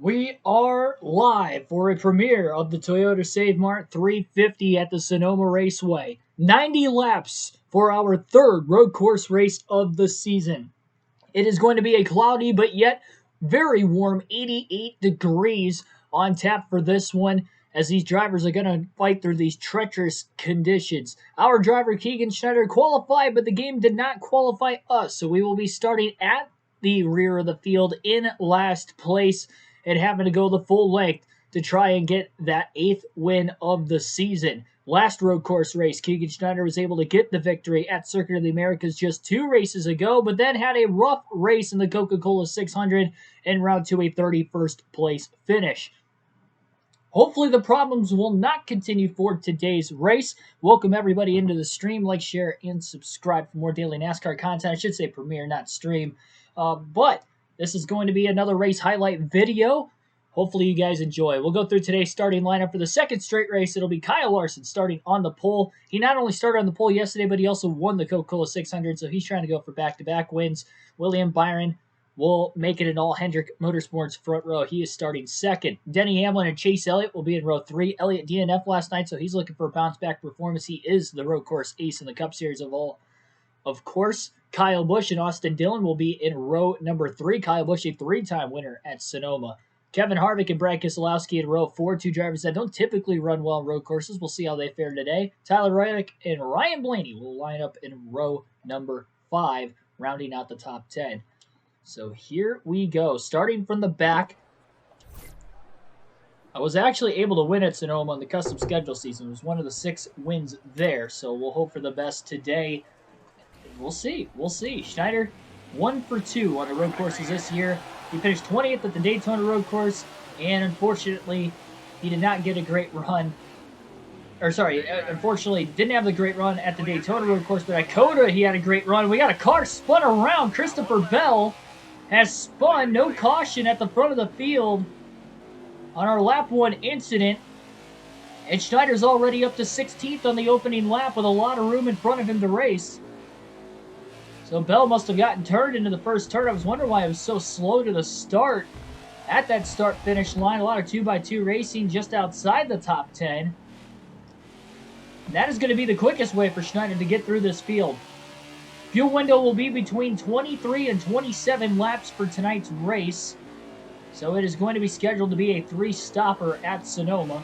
We are live for a premiere of the Toyota Save Mart 350 at the Sonoma Raceway. 90 laps for our third road course race of the season. It is going to be a cloudy but yet very warm 88 degrees on tap for this one as these drivers are going to fight through these treacherous conditions. Our driver Keegan Schneider qualified, but the game did not qualify us, so we will be starting at the rear of the field in last place and having to go the full length to try and get that 8th win of the season. Last road course race, Keegan Schneider was able to get the victory at Circuit of the Americas just 2 races ago, but then had a rough race in the Coca-Cola 600 en route to a 31st place finish. Hopefully the problems will not continue for today's race. Welcome everybody into the stream. Like, share, and subscribe for more daily NASCAR content. I should say premiere, not stream. But this is going to be another race highlight video. Hopefully you guys enjoy. We'll go through today's starting lineup for the second straight race. It'll be Kyle Larson starting on the pole. He not only started on the pole yesterday, but he also won the Coca-Cola 600, so he's trying to go for back-to-back wins. William Byron will make it in all Hendrick Motorsports front row. He is starting second. Denny Hamlin and Chase Elliott will be in row 3. Elliott DNF last night, so he's looking for a bounce-back performance. He is the road course ace in the Cup Series of course. Kyle Busch and Austin Dillon will be in row number 3. Kyle Busch, a 3-time winner at Sonoma. Kevin Harvick and Brad Keselowski in row 4, 2 drivers that don't typically run well in road courses. We'll see how they fare today. Tyler Reddick and Ryan Blaney will line up in row number 5, rounding out the top 10. So here we go. Starting from the back, I was actually able to win at Sonoma in the custom schedule season. It was one of the 6 wins there, so we'll hope for the best today. We'll see. Schneider, 1 for 2 on the road courses this year. He finished 20th at the Daytona road course, and unfortunately, he did not get a great run. Unfortunately, didn't have the great run at the Daytona road course, but at COTA, he had a great run. We got a car spun around. Christopher Bell has spun, no caution at the front of the field on our lap 1 incident. And Schneider's already up to 16th on the opening lap with a lot of room in front of him to race. So Bell must have gotten turned into the first turn. I was wondering why it was so slow to the start. At that start-finish line, a lot of 2x2 racing just outside the top 10. And that is going to be the quickest way for Schneider to get through this field. Fuel window will be between 23 and 27 laps for tonight's race. So it is going to be scheduled to be a 3-stopper at Sonoma.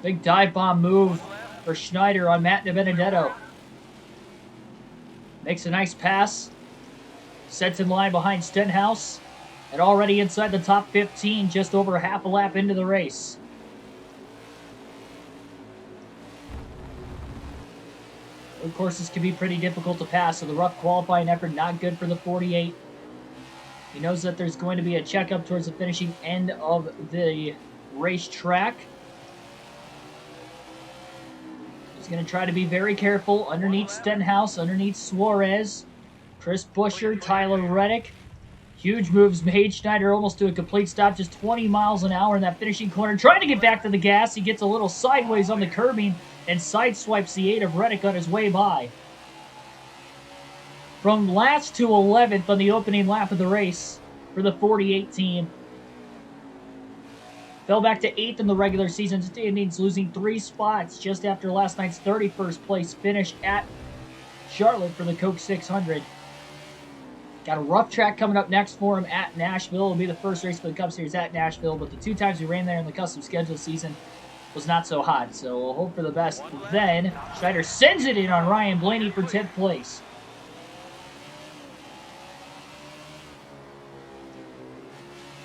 Big dive bomb move for Schneider on Matt DiBenedetto. Makes a nice pass. Sets in line behind Stenhouse. And already inside the top 15, just over half a lap into the race. Road courses can be pretty difficult to pass, so the rough qualifying effort not good for the 48. He knows that there's going to be a checkup towards the finishing end of the racetrack. He's going to try to be very careful underneath Stenhouse, underneath Suarez, Chris Buescher, Tyler Reddick. Huge moves made. Schneider almost to a complete stop, just 20 miles an hour in that finishing corner. Trying to get back to the gas. He gets a little sideways on the curbing and sideswipes the 8 of Reddick on his way by. From last to 11th on the opening lap of the race for the 48 team. Fell back to 8th in the regular season standings, losing 3 spots just after last night's 31st place finish at Charlotte for the Coke 600. Got a rough track coming up next for him at Nashville. It'll be the first race for the Cup Series at Nashville, but the 2 times we ran there in the custom schedule season was not so hot, so we'll hope for the best then. Schneider sends it in on Ryan Blaney for 10th place.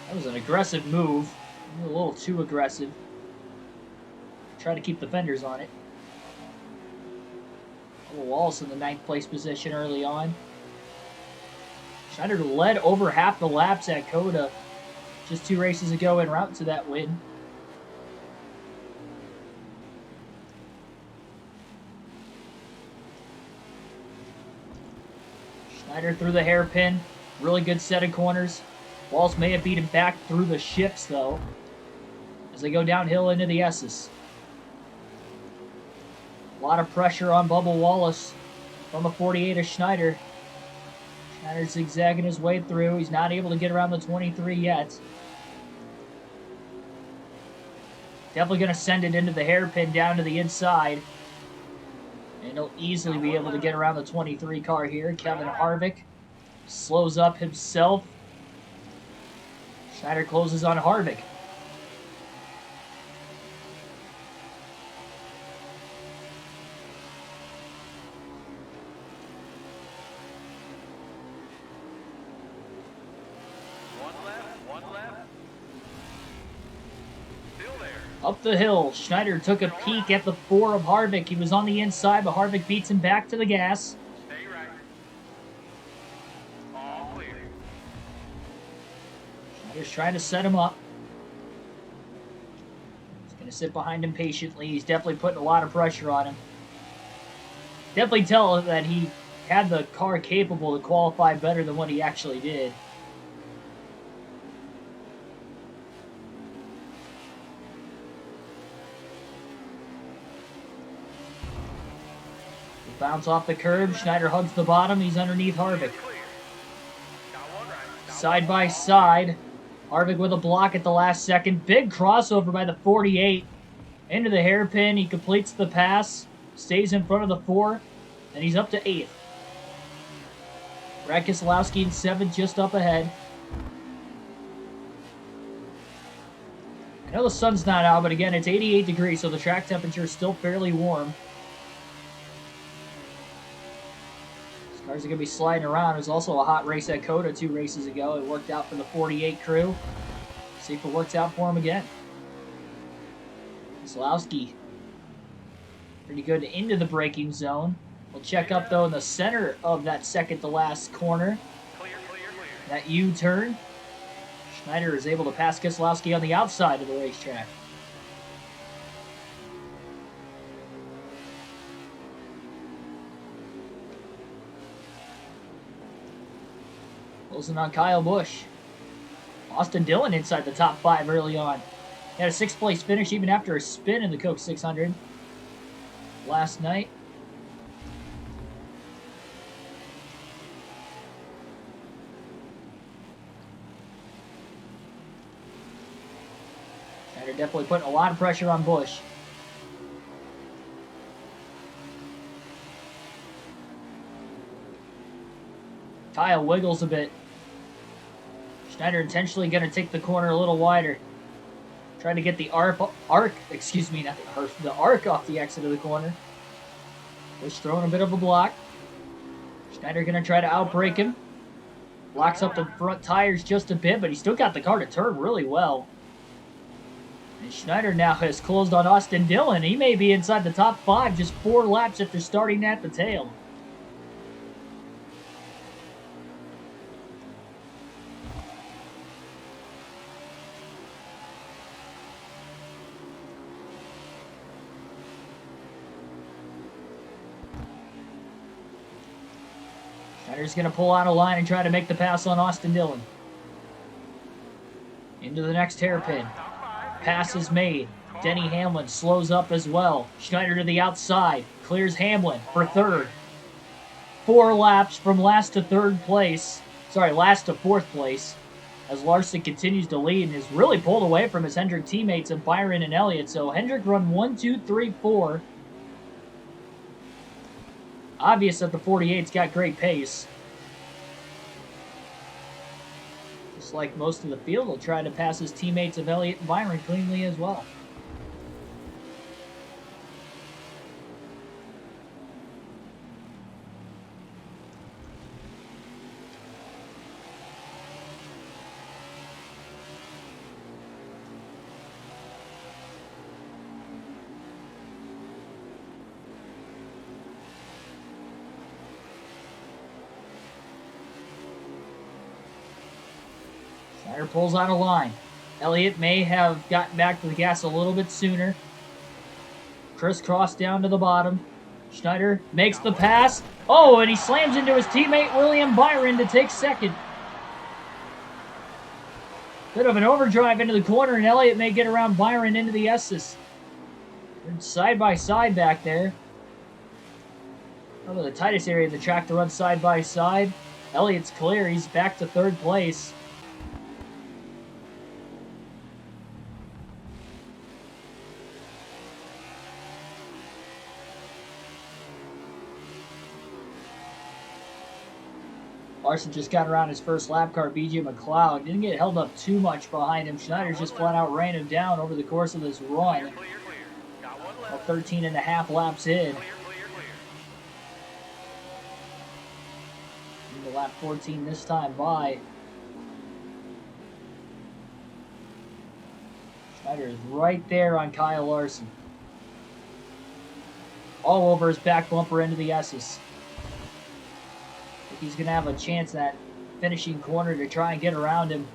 That was an aggressive move. A little too aggressive. Try to keep the fenders on it. Wallace in the 9th place position early on. Schneider led over half the laps at COTA just 2 races ago en route to that win. Schneider through the hairpin. Really good set of corners. Walls may have beat him back through the shifts, though. as they go downhill into the S's. A lot of pressure on Bubba Wallace from the 48 of Schneider. Schneider zigzagging his way through. He's not able to get around the 23 yet. Definitely going to send it into the hairpin down to the inside. And he'll easily be able to get around the 23 car here. Kevin Harvick slows up himself. Schneider closes on Harvick. Up the hill, Schneider took a peek at the 4 of Harvick. He was on the inside, but Harvick beats him back to the gas. Stay right. All clear. Schneider's trying to set him up. He's going to sit behind him patiently. He's definitely putting a lot of pressure on him. Definitely tell that he had the car capable to qualify better than what he actually did. Bounce off the curb. Schneider hugs the bottom. He's underneath Harvick. Side by side. Harvick with a block at the last second. Big crossover by the 48. Into the hairpin. He completes the pass. Stays in front of the 4. And he's up to 8th. Brad Keselowski in 7th, just up ahead. I know the sun's not out, but again, it's 88 degrees, so the track temperature is still fairly warm. Cars are going to be sliding around. It was also a hot race at Coda 2 races ago. It worked out for the 48 crew. See if it works out for him again. Keselowski pretty good into the braking zone. We'll check up, though, in the center of that second-to-last corner. That U-turn. Schneider is able to pass Keselowski on the outside of the racetrack. Closing on Kyle Busch. Austin Dillon inside the top 5 early on. He had a 6th place finish even after a spin in the Coke 600 last night. They're definitely putting a lot of pressure on Busch. Kyle wiggles a bit. Schneider intentionally going to take the corner a little wider. Trying to get the arc off the exit of the corner. Busch throwing a bit of a block. Schneider going to try to outbrake him. Blocks up the front tires just a bit, but he still got the car to turn really well. And Schneider now has closed on Austin Dillon. He may be inside the top 5 just 4 laps after starting at the tail. Schneider's going to pull out a line and try to make the pass on Austin Dillon. Into the next hairpin. Pass is made. Denny Hamlin slows up as well. Schneider to the outside. Clears Hamlin for 3rd. 4 laps from last to 3rd place. Sorry, last to 4th place. As Larson continues to lead and is really pulled away from his Hendrick teammates of Byron and Elliott. So Hendrick run 1, 2, 3, 4. Obvious that the 48's got great pace. Just like most of the field, he'll try to pass his teammates of Elliott and Byron cleanly as well. Schneider pulls on a line. Elliott may have gotten back to the gas a little bit sooner. Crisscross down to the bottom. Schneider makes the pass. Oh, and he slams into his teammate William Byron to take 2nd. Bit of an overdrive into the corner, and Elliott may get around Byron into the S's. They're side by side back there. Probably the tightest area of the track to run side by side. Elliott's clear. He's back to third place. Larson just got around his first lap car, BJ McLeod. Didn't get held up too much behind him. Schneider's just flat out ran him down over the course of this run. About 13 and a half laps in. Into lap 14 this time by. Schneider is right there on Kyle Larson. All over his back bumper into the S's. He's going to have a chance that finishing corner to try and get around him.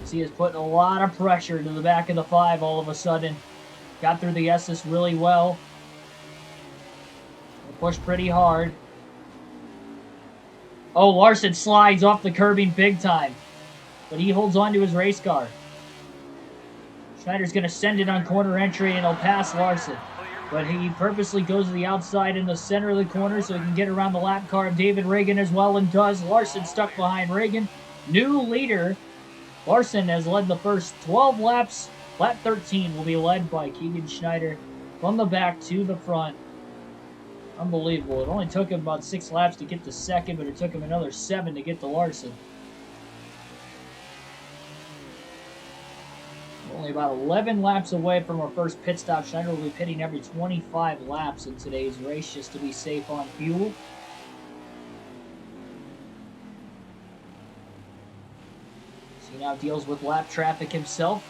As he is putting a lot of pressure into the back of the 5 all of a sudden. Got through the S's really well. Pushed pretty hard. Oh, Larson slides off the curbing big time. But he holds on to his race car. Schneider's going to send it on corner entry and he'll pass Larson. But he purposely goes to the outside in the center of the corner so he can get around the lap car of David Reagan as well, and does. Larson stuck behind Reagan. New leader. Larson has led the first 12 laps. Lap 13 will be led by Keegan Schneider from the back to the front. Unbelievable. It only took him about 6 laps to get to second, but it took him another 7 to get to Larson. Only about 11 laps away from our first pit stop. Schneider will be pitting every 25 laps in today's race just to be safe on fuel. So he now deals with lap traffic himself.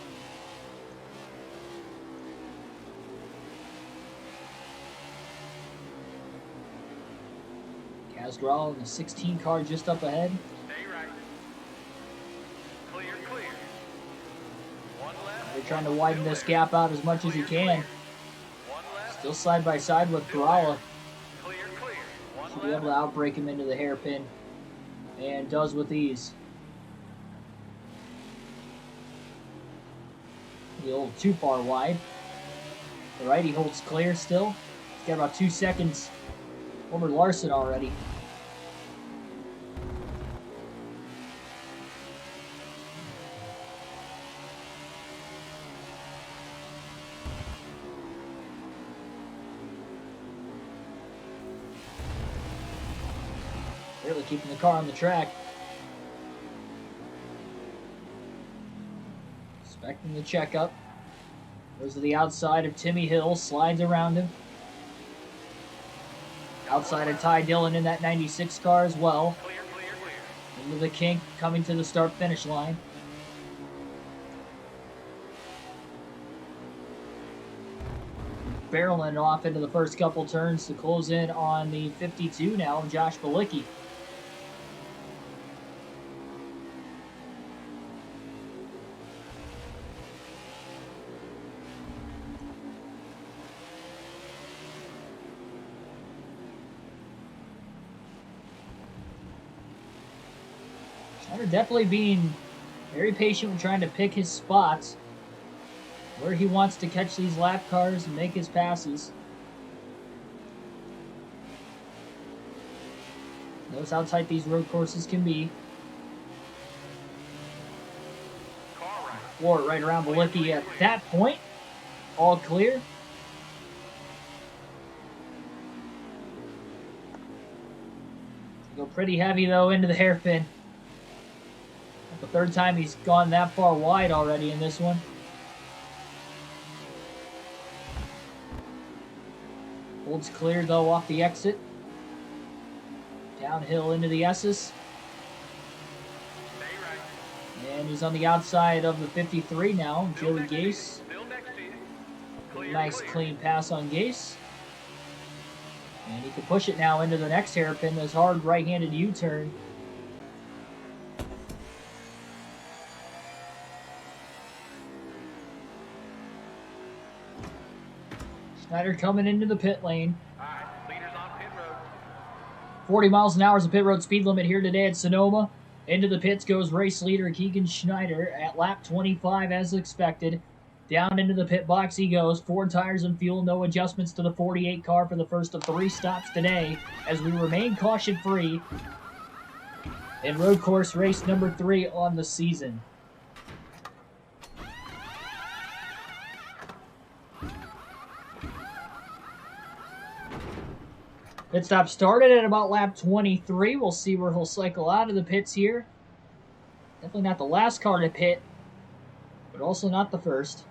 Casdrell in the 16 car just up ahead. They're trying to widen this gap out as much as he can. Still side by side with Corrala. Should be able to outbrake him into the hairpin. And does with ease. A little too far wide. The righty holds clear still. He's got about 2 seconds over Larson already. Really keeping the car on the track. Expecting the checkup. Goes to the outside of Timmy Hill. Slides around him. Outside of Ty Dillon in that 96 car as well. Into the kink, coming to the start-finish line. Barreling off into the first couple turns to close in on the 52 now of Josh Balicki. Schneider definitely being very patient with trying to pick his spots where he wants to catch these lap cars and make his passes. Knows how tight these road courses can be. Floor right around Balicki at that point. All clear. Go pretty heavy though into the hairpin. The 3rd time he's gone that far wide already in this one. Holds clear though off the exit. Downhill into the S's. And he's on the outside of the 53 now, Joey Gase. Nice clean pass on Gase. And he can push it now into the next hairpin, this hard right-handed U-turn. Schneider coming into the pit lane. 40 miles an hour is the pit road speed limit here today at Sonoma. Into the pits goes race leader Keegan Schneider at lap 25 as expected. Down into the pit box he goes. 4 tires and fuel, no adjustments to the 48 car for the first of 3 stops today as we remain caution-free in road course race number 3 on the season. Pit stop started at about lap 23. We'll see where he'll cycle out of the pits here. Definitely not the last car to pit, but also not the first.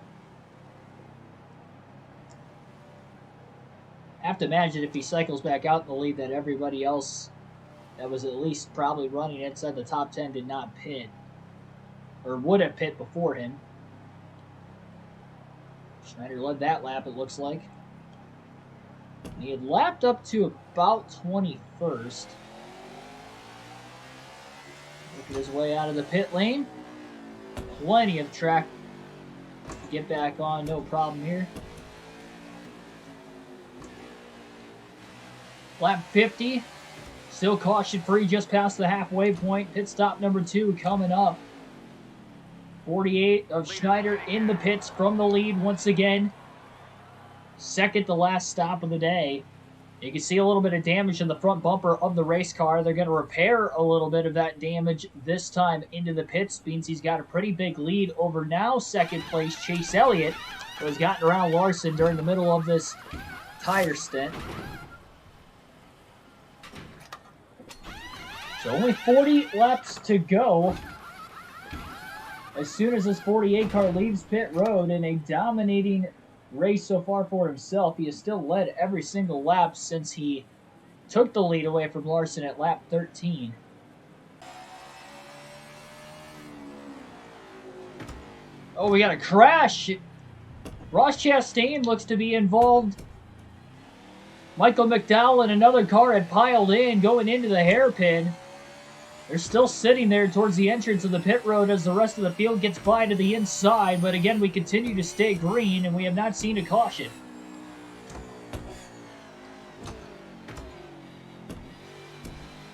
I have to imagine if he cycles back out in the lead that everybody else that was at least probably running inside the top 10 did not pit, or would have pit before him. Schneider led that lap, it looks like. He had lapped up to about 21st. Working his way out of the pit lane. Plenty of track to get back on, no problem here. Lap 50, still caution-free just past the halfway point. Pit stop number 2 coming up. 48 of Schneider in the pits from the lead once again. Second to last stop of the day. You can see a little bit of damage in the front bumper of the race car. They're going to repair a little bit of that damage this time into the pits. Means he's got a pretty big lead over now second place Chase Elliott, who has gotten around Larson during the middle of this tire stint. So only 40 laps to go. As soon as this 48 car leaves pit road in a dominating race so far for himself, he has still led every single lap since he took the lead away from Larson at lap 13. Oh, we got a crash. Ross Chastain looks to be involved. Michael McDowell and another car had piled in going into the hairpin. They're still sitting there towards the entrance of the pit road as the rest of the field gets by to the inside, but again, we continue to stay green, and we have not seen a caution.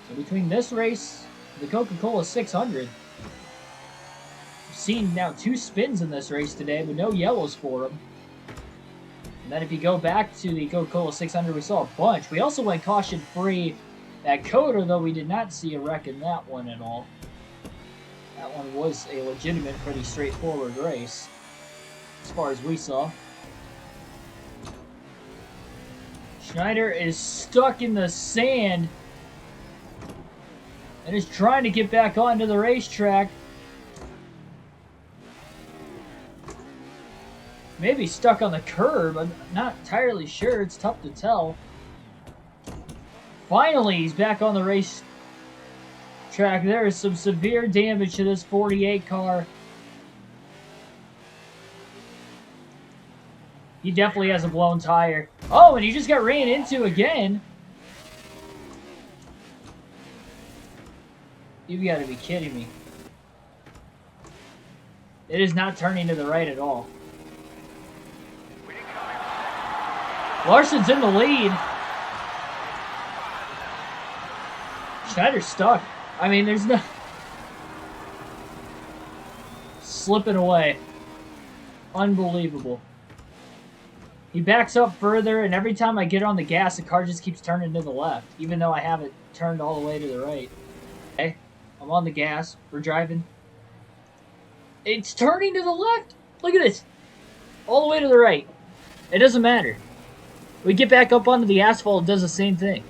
So between this race and the Coca-Cola 600, we've seen now 2 spins in this race today, but no yellows for them. And then if you go back to the Coca-Cola 600, we saw a bunch. We also went caution-free at Coda, though we did not see a wreck in that one at all. That one was a legitimate, pretty straightforward race, as far as we saw. Schneider is stuck in the sand and is trying to get back onto the racetrack. Maybe stuck on the curb. I'm not entirely sure. It's tough to tell. Finally, he's back on the race track. There is some severe damage to this 48 car. He definitely has a blown tire. Oh, and he just got ran into again. You've got to be kidding me. It is not turning to the right at all. Larson's in the lead. Schneider's stuck. I mean, there's no... Slipping away. Unbelievable. He backs up further, and every time I get on the gas, the car just keeps turning to the left, even though I have it turned all the way to the right. Okay, I'm on the gas. We're driving. It's turning to the left. Look at this. All the way to the right. It doesn't matter. We get back up onto the asphalt, it does the same thing.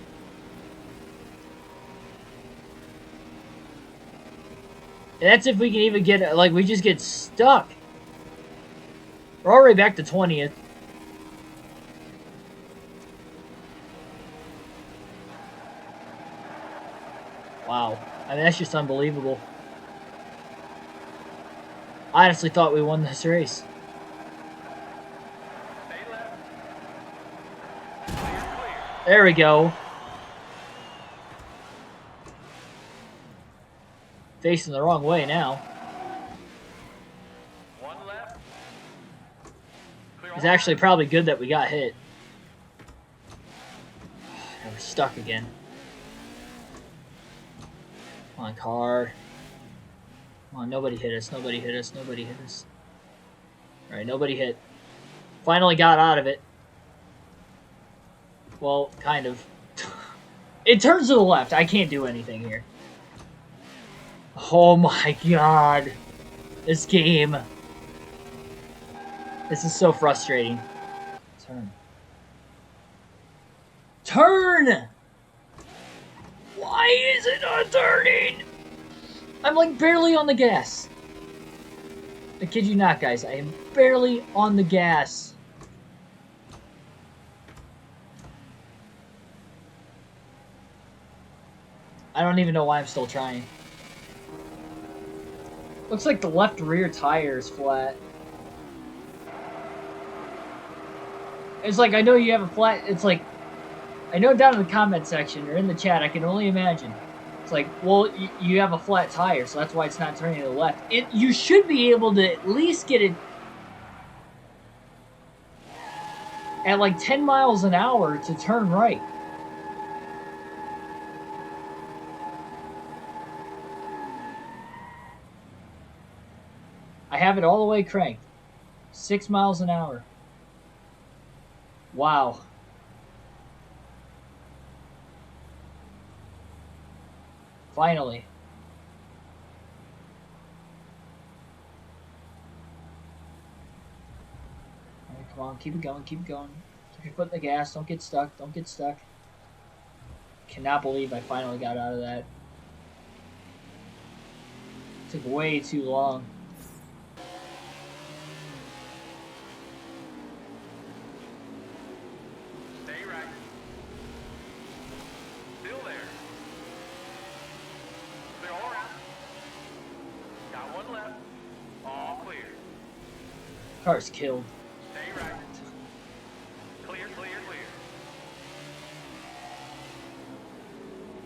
And that's if we can even get, like, we just get stuck. We're already back to 20th. Wow. I mean, that's just unbelievable. I honestly thought we won this race. There we go. Facing the wrong way now. It's actually probably good that we got hit. And we're stuck again. Come on, car. Come on, nobody hit us. Nobody hit us. Nobody hit us. All right, nobody hit. Finally got out of it. Well, kind of. It turns to the left. I can't do anything here. Oh my god. This game. This is so frustrating. Turn. Turn! Why is it not turning? I'm like barely on the gas. I kid you not, guys. I am barely on the gas. I don't even know why I'm still trying. Looks like the left rear tire is flat. It's like, I know you have a flat... It's like... I know down in the comment section or in the chat, I can only imagine. It's like, well, you have a flat tire, so that's why it's not turning to the left. You should be able to at least get it at like 10 miles an hour to turn right. I have it all the way cranked. 6 miles an hour. Wow. Finally. All right, come on, keep it going, keep it going. Keep your foot in the gas, don't get stuck, don't get stuck. Cannot believe I finally got out of that. Took way too long. Stay right. Still there. Clear all around. Got one left. All clear. Car's killed. Stay right. Clear, clear, clear.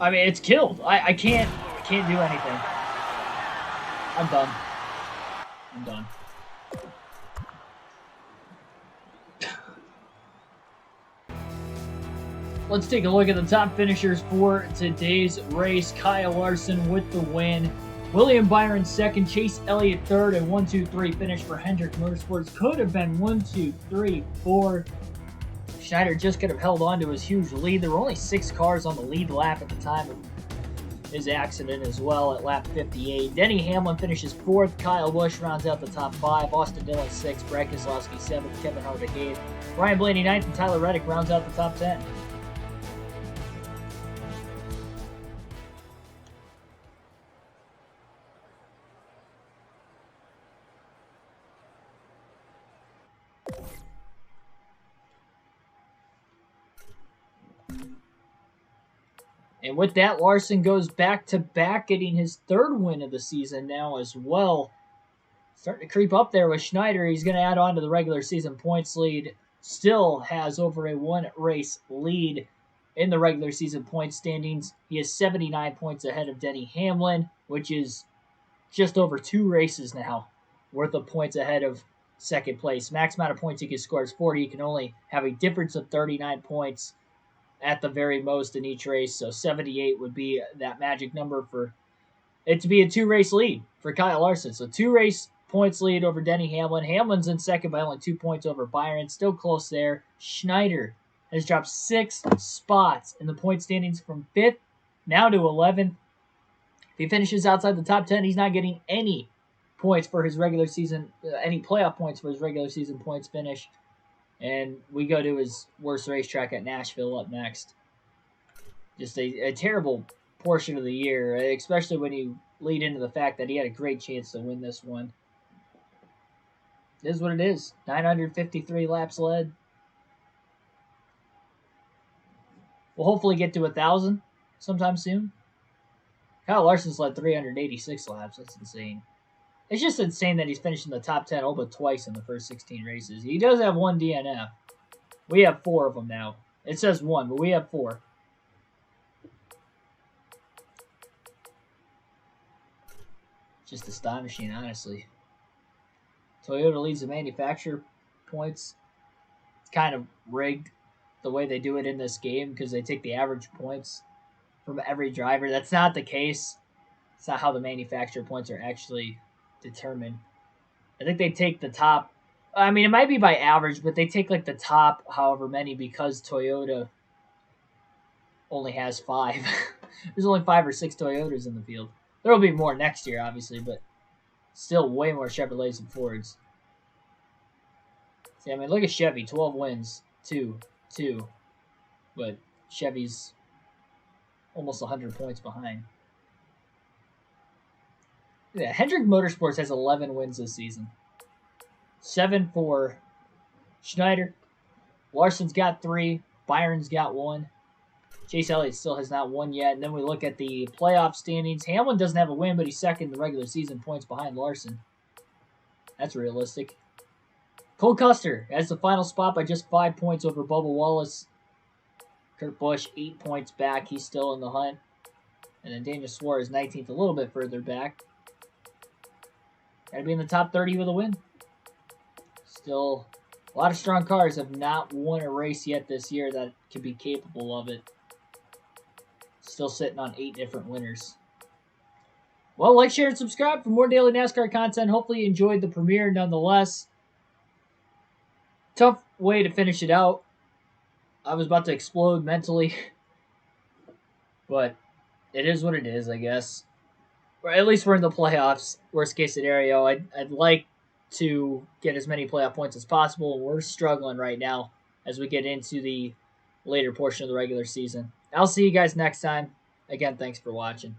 I mean, it's killed. I can't do anything. I'm done. I'm done. Let's take a look at the top finishers for today's race. Kyle Larson with the win. William Byron second. Chase Elliott third. And 1, 2, 3 finish for Hendrick Motorsports. Could have been 1, 2, 3, 4. Schneider just could have held on to his huge lead. There were only 6 cars on the lead lap at the time of his accident as well at lap 58. Denny Hamlin finishes 4th. Kyle Busch rounds out the top 5. Austin Dillon 6th. Brad Keselowski 7th. Kevin Harvick 8th. Ryan Blaney 9th. And Tyler Reddick rounds out the top 10. And with that, Larson goes back-to-back, getting his 3rd win of the season now as well. Starting to creep up there with Schneider. He's going to add on to the regular season points lead. Still has over a 1-race lead in the regular season points standings. He is 79 points ahead of Denny Hamlin, which is just over 2 races now worth of points ahead of second place. Max amount of points he can score is 40. He can only have a difference of 39 points at the very most in each race. So 78 would be that magic number for it to be a 2-race lead for Kyle Larson. So 2-race points lead over Denny Hamlin. Hamlin's in second by only 2 points over Byron. Still close there. Schneider has dropped 6 spots in the point standings from 5th now to 11th. If he finishes outside the top 10, he's not getting any points for his regular season, any playoff points for his regular season points finish. And we go to his worst racetrack at Nashville up next. Just a terrible portion of the year, especially when you lead into the fact that he had a great chance to win this one. It is what it is. 953 laps led. We'll hopefully get to 1,000 sometime soon. Kyle Larson's led 386 laps. That's insane. It's just insane that he's finished in the top 10 all but twice in the first 16 races. He does have 1 DNF. We have 4 of them now. It says 1, but we have 4. Just astonishing, honestly. Toyota leads the manufacturer points. It's kind of rigged the way they do it in this game because they take the average points from every driver. That's not the case. It's not how the manufacturer points are actually determined. I think they take the top. I mean, it might be by average, but they take like the top however many because Toyota only has 5. There's only 5 or 6 Toyotas in the field. There will be more next year, obviously, but still way more Chevrolets and Fords. See, I mean, look at Chevy, 12 wins, 2. But Chevy's almost 100 points behind. Yeah, Hendrick Motorsports has 11 wins this season. 7 for Schneider. Larson's got 3. Byron's got 1. Chase Elliott still has not won yet. And then we look at the playoff standings. Hamlin doesn't have a win, but he's second in the regular season, points behind Larson. That's realistic. Cole Custer has the final spot by just 5 points over Bubba Wallace. Kurt Busch, 8 points back. He's still in the hunt. And then Daniel Suarez, 19th, a little bit further back. Got to be in the top 30 with a win. Still, a lot of strong cars have not won a race yet this year that could be capable of it. Still sitting on 8 different winners. Well, like, share, and subscribe for more daily NASCAR content. Hopefully you enjoyed the premiere nonetheless. Tough way to finish it out. I was about to explode mentally. But it is what it is, I guess. Or at least we're in the playoffs. Worst case scenario. I'd like to get as many playoff points as possible. We're struggling right now as we get into the later portion of the regular season. I'll see you guys next time. Again, thanks for watching.